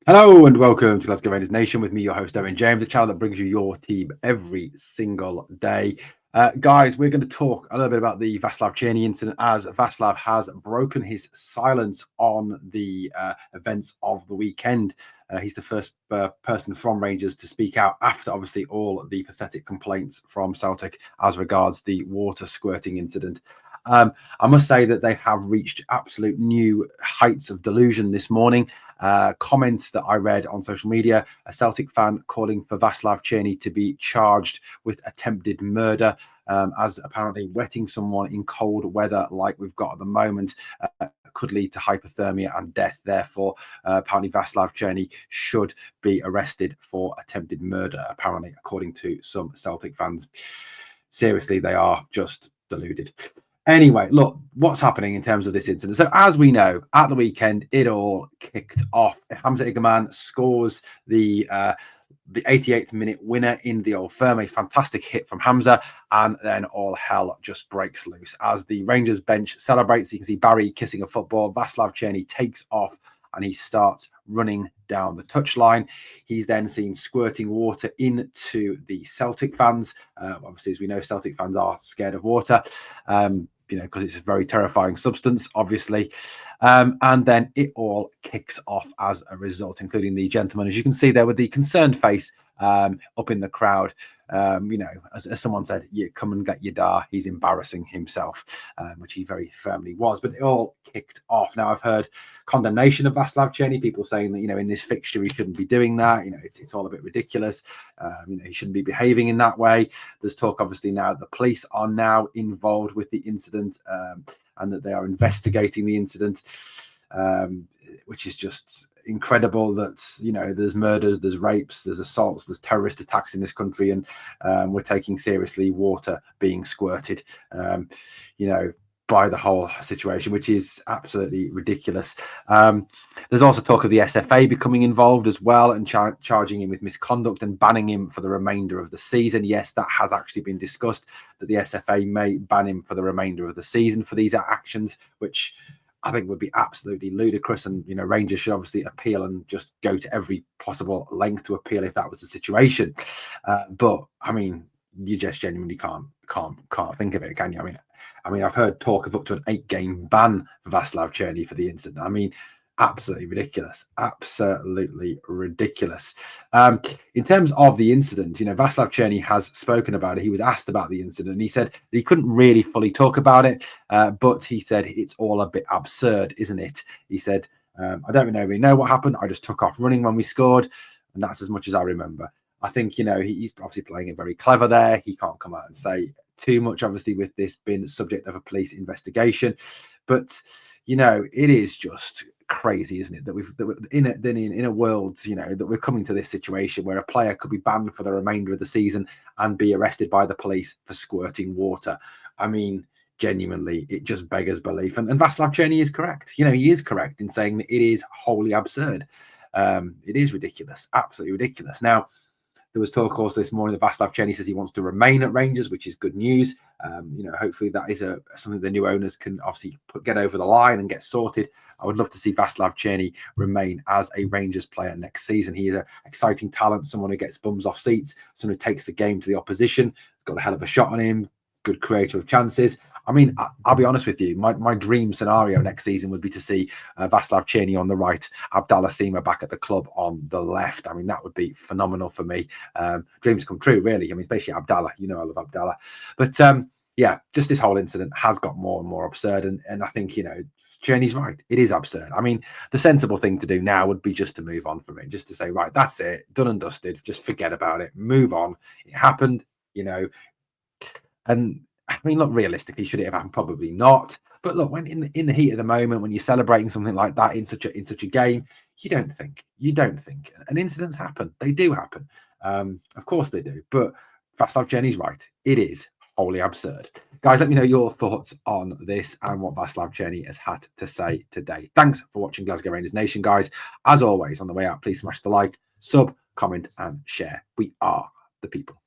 Hello and welcome to Glasgow Rangers Nation with me, your host, Owen James, the channel that brings you your team every single day. Guys, we're going to talk a little bit about the Vaclav Cerny incident, as Vaclav has broken his silence on the events of the weekend. He's the first person from Rangers to speak out after, obviously, all the pathetic complaints from Celtic as regards the water squirting incident. I must say that they have reached absolute new heights of delusion this morning. Comments that I read on social media, a Celtic fan calling for Vaclav Cerny to be charged with attempted murder, as apparently wetting someone in cold weather like we've got at the moment could lead to hypothermia and death. Therefore, apparently Vaclav Cerny should be arrested for attempted murder, apparently, according to some Celtic fans. Seriously, they are just deluded. Anyway, look, what's happening in terms of this incident. So as we know, at the weekend, it all kicked off. Hamza Igman scores the 88th minute winner in the Old Firm, a fantastic hit from Hamza, and then all hell just breaks loose. As the Rangers bench celebrates, you can see Barry kissing a football. Vaclav Cerny takes off and he starts running down the touchline. He's then seen squirting water into the Celtic fans. Obviously, as we know, Celtic fans are scared of water. Because it's a very terrifying substance, obviously. And then it all kicks off as a result, including the gentleman, as you can see there with the concerned face up in the crowd. As someone said, you come and get your da. He's embarrassing himself, which he very firmly was. But it all kicked off. Now, I've heard condemnation of Vaclav Cerny, people saying that, in this fixture, he shouldn't be doing that. It's all a bit ridiculous. He shouldn't be behaving in that way. There's talk, obviously, now that the police are now involved with the incident and that they are investigating the incident, which is just incredible. That there's murders, there's rapes, there's assaults, there's terrorist attacks in this country, and we're taking seriously water being squirted by the whole situation, which is absolutely ridiculous. There's also talk of the SFA becoming involved as well and charging him with misconduct and banning him for the remainder of the season. Yes, that has actually been discussed, that the SFA may ban him for the remainder of the season for these actions, which I think would be absolutely ludicrous. And, Rangers should obviously appeal and just go to every possible length to appeal if that was the situation. But I mean, you just genuinely can't think of it, can you? I mean, I've heard talk of up to an 8-game ban for Vaclav Cerny for the incident. I mean, absolutely ridiculous. Absolutely ridiculous. In terms of the incident, Vaclav Cerny has spoken about it. He was asked about the incident and he said that he couldn't really fully talk about it, but he said it's all a bit absurd, isn't it? He said, I don't really know what happened. I just took off running when we scored, and that's as much as I remember. I think, he's obviously playing it very clever there. He can't come out and say too much, obviously, with this being the subject of a police investigation. But, it is just crazy, isn't it, that we're in a world, that we're coming to this situation where a player could be banned for the remainder of the season and be arrested by the police for squirting water. I mean, genuinely, it just beggars belief. And Vaclav Cerny is correct. He is correct in saying that it is wholly absurd. It is ridiculous, absolutely ridiculous. Now, there was talk also this morning that Vaclav Cerny says he wants to remain at Rangers, which is good news. Hopefully that is something the new owners can obviously get over the line and get sorted. I would love to see Vaclav Cerny remain as a Rangers player next season. He is an exciting talent, someone who gets bums off seats, someone who takes the game to the opposition. He's got a hell of a shot on him, good creator of chances. I mean, I'll be honest with you. My dream scenario next season would be to see Vaclav Cerny on the right, Abdallah Sima back at the club on the left. I mean, that would be phenomenal for me. Dreams come true, really. I mean, especially Abdallah. I love Abdallah. But just this whole incident has got more and more absurd. And I think, Cerny's right. It is absurd. I mean, the sensible thing to do now would be just to move on from it, just to say, right, that's it, done and dusted. Just forget about it. Move on. It happened, And I mean, look, realistically, should it have happened? Probably not. But look, when in the heat of the moment, when you're celebrating something like that in such a game, you don't think. And incidents happen. They do happen. Of course they do. But Vaclav Cerny's right. It is wholly absurd. Guys, let me know your thoughts on this and what Vaclav Cerny has had to say today. Thanks for watching Glasgow Rangers Nation, guys. As always, on the way out, please smash the like, sub, comment, and share. We are the people.